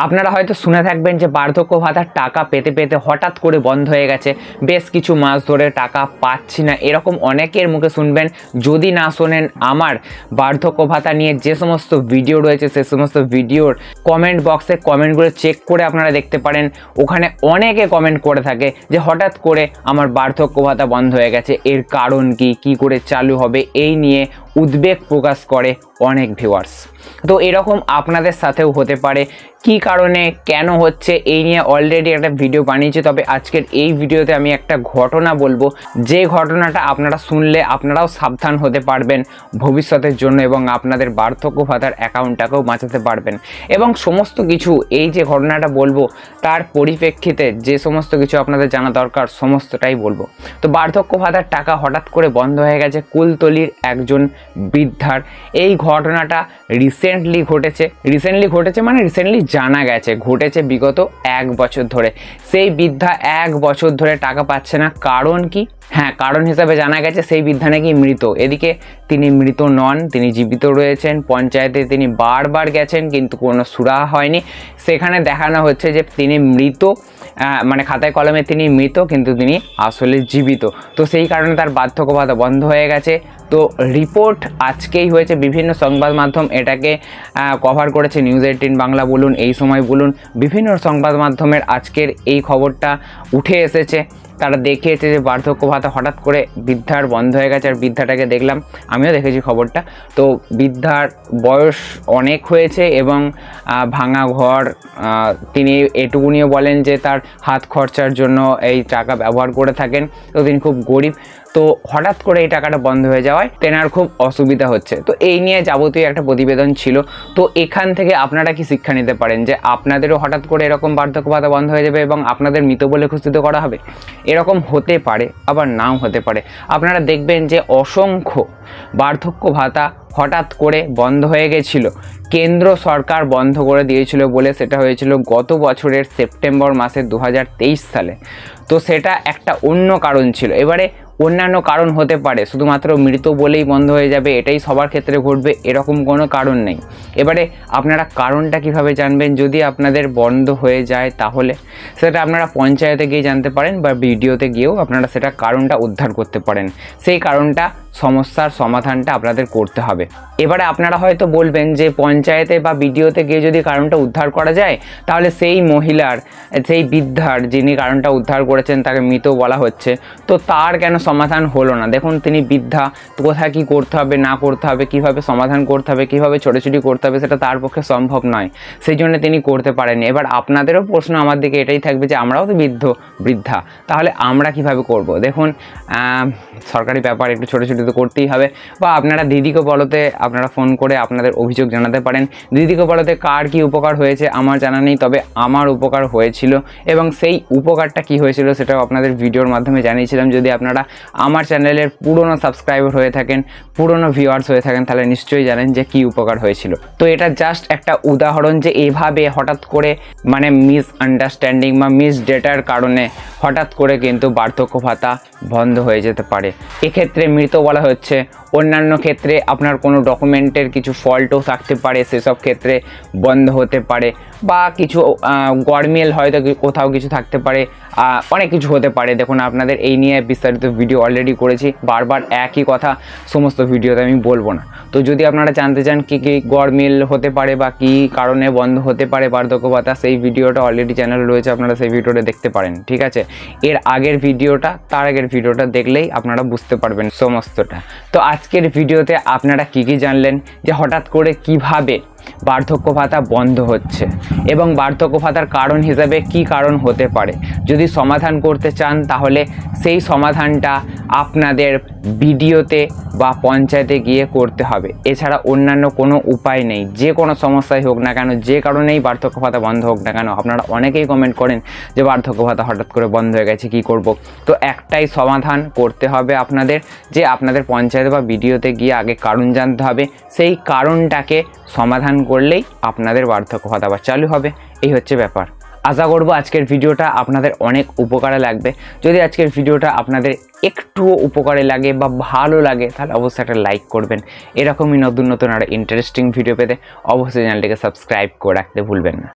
আপনারা হয়তো শুনে থাকবেন যে বার্ধক্য ভাতার টাকা পেতে পেতে হঠাৎ করে বন্ধ হয়ে গেছে, বেশ কিছু মাস ধরে টাকা পাচ্ছি না, এরকম অনেকের মুখে শুনবেন। যদি না শোনেন, আমার বার্ধক্য ভাতা নিয়ে যে সমস্ত ভিডিও রয়েছে সে সমস্ত ভিডিওর কমেন্ট বক্সে কমেন্টগুলো চেক করে আপনারা দেখতে পারেন। ওখানে অনেকে কমেন্ট করে থাকে যে হঠাৎ করে আমার বার্ধক্য ভাতা বন্ধ হয়ে গেছে, এর কারণ কি করে চালু হবে, এই নিয়ে উদ্বেগ প্রকাশ করে অনেক ভিউয়ার্স। তো এরকম আপনাদের সাথেও হতে পারে, কি কারণে কেন হচ্ছে এই নিয়ে অলরেডি একটা ভিডিও বানিয়েছি। তবে আজকের এই ভিডিওতে আমি একটা ঘটনা বলবো, যে ঘটনাটা আপনারা শুনলে আপনারাও সাবধান হতে পারবেন ভবিষ্যতের জন্য এবং আপনাদের বার্ধক্য ভাতার অ্যাকাউন্টটাকেও বাঁচাতে পারবেন। এবং সমস্ত কিছু এই যে ঘটনাটা বলবো তার পরিপ্রেক্ষিতে যে সমস্ত কিছু আপনাদের জানা দরকার সমস্তটাই বলবো। তো বার্ধক্য ভাতার টাকা হঠাৎ করে বন্ধ হয়ে গেছে কুলতলির একজন বৃদ্ধার। এই ঘটনাটা রিসেন্টলি ঘটেছে মানে রিসেন্টলি জানা গেছে, ঘটেছে বিগত 1 বছর ধরে। সেই বৃদ্ধা 1 বছর ধরে টাকা পাচ্ছে না। কারণ কি? হ্যাঁ, কারণ হিসাবে জানা গেছে সেই বৃদ্ধা নাকি মৃত। এদিকে তিনি মৃত নন, তিনি জীবিত রয়েছেন। পঞ্চায়েতে তিনি বারবার গেছেন কিন্তু কোনো সুরাহা হয়নি। সেখানে দেখানো হচ্ছে যে তিনি মৃত, মানে খাতায় কলমে তিনি মৃত কিন্তু তিনি আসলে জীবিত। তো সেই কারণে তার বার্ধক্য ভাতা বন্ধ হয়ে গেছে। তো রিপোর্ট আজকেই হয়েছে, বিভিন্ন সংবাদ মাধ্যম এটাকে কভার করেছে, নিউজ 18 বাংলা বলুন, এই সময় বলুন, বিভিন্ন সংবাদ মাধ্যমের আজকের এই খবরটা উঠে এসেছে। তারা দেখিয়েছে যে বার্ধক্য ভাতা হঠাৎ করে বৃদ্ধার বন্ধ হয়ে গেছে। আর বৃদ্ধাটাকে দেখলাম, আমিও দেখেছি খবরটা। তো বৃদ্ধার বয়স অনেক হয়েছে এবং ভাঙা ঘর। তিনি এটুকুনিও বলেন যে তার হাত খরচার জন্য এই টাকা ব্যবহার করে থাকেন। তো তিনি খুব গরিব। তো হঠাৎ করে এই টাকাটা বন্ধ হয়ে যাওয়ায় তেনার খুব অসুবিধা হচ্ছে। তো এই নিয়ে যাবতীয় একটা প্রতিবেদন ছিল। তো এখান থেকে আপনারা কি শিক্ষা নিতে পারেন যে আপনাদেরও হঠাৎ করে এরকম বার্ধক্য ভাতা বন্ধ হয়ে যাবে এবং আপনাদের মৃত বলে ঘোষিত করা হবে? এরকম হতে পারে, আবার নাও হতে পারে। আপনারা দেখবেন যে অসংখ্য বার্ধক্য ভাতা হঠাৎ করে বন্ধ হয়ে গেছিল। কেন্দ্র সরকার বন্ধ করে দিয়েছিল বলে সেটা হয়েছিল গত বছরের সেপ্টেম্বর মাসে 2023 সালে। তো সেটা একটা অন্য কারণ ছিল। এবারে অন্যান্য কারণ হতে পারে, শুধুমাত্র মৃত বলেই বন্ধ হয়ে যাবে এটাই সবার ক্ষেত্রে ঘটবে এরকম কোনো কারণ নেই। এবারে আপনারা কারণটা কিভাবে জানবেন? যদি আপনাদের বন্ধ হয়ে যায় তাহলে সেটা আপনারা পঞ্চায়েতে গিয়ে জানতে পারেন বা ভিডিওতে গিয়েও আপনারা সেটা কারণটা উদ্ধার করতে পারেন। সেই কারণটা সমস্যার সমাধানটা আপনাদের করতে হবে। এবারে আপনারা হয়তো বলবেন যে পঞ্চায়েতে বা ভিডিওতে গিয়ে যদি কারণটা উদ্ধার করা যায় তাহলে সেই মহিলার, সেই বৃদ্ধার যিনি কারণটা উদ্ধার করেছেন তাকে মৃত বলা হচ্ছে, তো তার কেন সমাধান হলো না? দেখুন তিনি বৃদ্ধা, কোথায় কী করতে হবে না করতে হবে, কীভাবে সমাধান করতে হবে, কীভাবে ছোটাছুটি করতে হবে সেটা তার পক্ষে সম্ভব নয়, সেই জন্য তিনি করতে পারেননি। এবার আপনাদেরও প্রশ্ন আমার দিকে এটাই থাকবে যে আমরাও তো বৃদ্ধা, তাহলে আমরা কিভাবে করব? দেখুন সরকারি ব্যাপার, একটু ছোটাছুটি তো করতেই হবে। বা আপনারা দিদি কপালতে আপনারা ফোন করে আপনাদের অভিযোগ জানাতে পারেন। দিদি কপালতে কার কি উপকার হয়েছে আমার জানা নেই, তবে আমার উপকার হয়েছিল এবং সেই উপকারটা কি হয়েছিল সেটাও আপনাদের ভিডিওর মাধ্যমে জানিয়েছিলাম। যদি আপনারা আমার চ্যানেলের পুরনো সাবস্ক্রাইবার হয়ে থাকেন, পুরনো ভিউয়ার্স হয়ে থাকেন, তাহলে নিশ্চয়ই জানেন যে কি উপকার হয়েছিল। তো এটা জাস্ট একটা উদাহরণ যে এভাবে হঠাৎ করে মানে মিসআন্ডারস্ট্যান্ডিং বা মিস ডেটার কারণে হঠাৎ করে কিন্তু বার্ধক্য ভাতা বন্ধ হয়ে যেতে পারে। এক্ষেত্রে মৃত বলা হচ্ছে, অন্যান্য ক্ষেত্রে আপনার কোনো ডকুমেন্টের কিছু ফল্টও থাকতে পারে, সেসব ক্ষেত্রে বন্ধ হতে পারে। বা কিছু গরমিল হয়তো কোথাও কিছু থাকতে পারে, অনেক কিছু হতে পারে। দেখুন আপনাদের এই নিয়ে বিস্তারিত ভিডিও অলরেডি করেছি, বারবার একই কথা সমস্ত ভিডিওতে আমি বলবো না। তো যদি আপনারা জানতে চান কী কী গরমিল হতে পারে বা কী কারণে বন্ধ হতে পারে বার্ধক্য ভাতা, সেই ভিডিওটা অলরেডি চ্যানেলে রয়েছে, আপনারা সেই ভিডিওটা দেখতে পারেন। ঠিক আছে, এর আগের ভিডিওটা, তার আগের ভিডিওটা দেখলেই আপনারা বুঝতে পারবেন সমস্তটা। তো আজকের ভিডিওতে আপনারা কি জানলেন যে হঠাৎ করে কিভাবে বার্ধক্য ভাতা বন্ধ হচ্ছে এবং বার্ধক্য ভাতার কারণ হিসাবে কি কারণ হতে পারে। যদি সমাধান করতে চান তাহলে সেই সমাধানটা আপনাদের ভিডিওতে বা পঞ্চায়েতে গিয়ে করতে হবে, এছাড়া অন্যান্য কোনো উপায় নেই। যে কোনো সমস্যাই হোক না কেন, যে কারণেই বার্ধক্য ভাতা বন্ধ হোক না কেন, আপনারা অনেকেই কমেন্ট করেন যে বার্ধক্য ভাতা হঠাৎ করে বন্ধ হয়ে গেছে, কি করব। তো একটাই সমাধান করতে হবে আপনাদের, যে আপনাদের পঞ্চায়েত বা ভিডিওতে গিয়ে আগে কারণ জানতে হবে, সেই কারণটাকে সমাধান করলেই আপনাদের বার্ধক্য ভাতা আবার চালু হবে। এই হচ্ছে ব্যাপার। আশা করব আজকের ভিডিওটা আপনাদের অনেক উপকারে লাগবে। যদি আজকের ভিডিওটা আপনাদের একটুও উপকারে লাগে বা ভালো লাগে তাহলে অবশ্যই একটা লাইক করবেন। এরকমই নতুন নতুন আর ইন্টারেস্টিং ভিডিও পেতে অবশ্যই চ্যানেলটিকে সাবস্ক্রাইব করে রাখতে ভুলবেন না।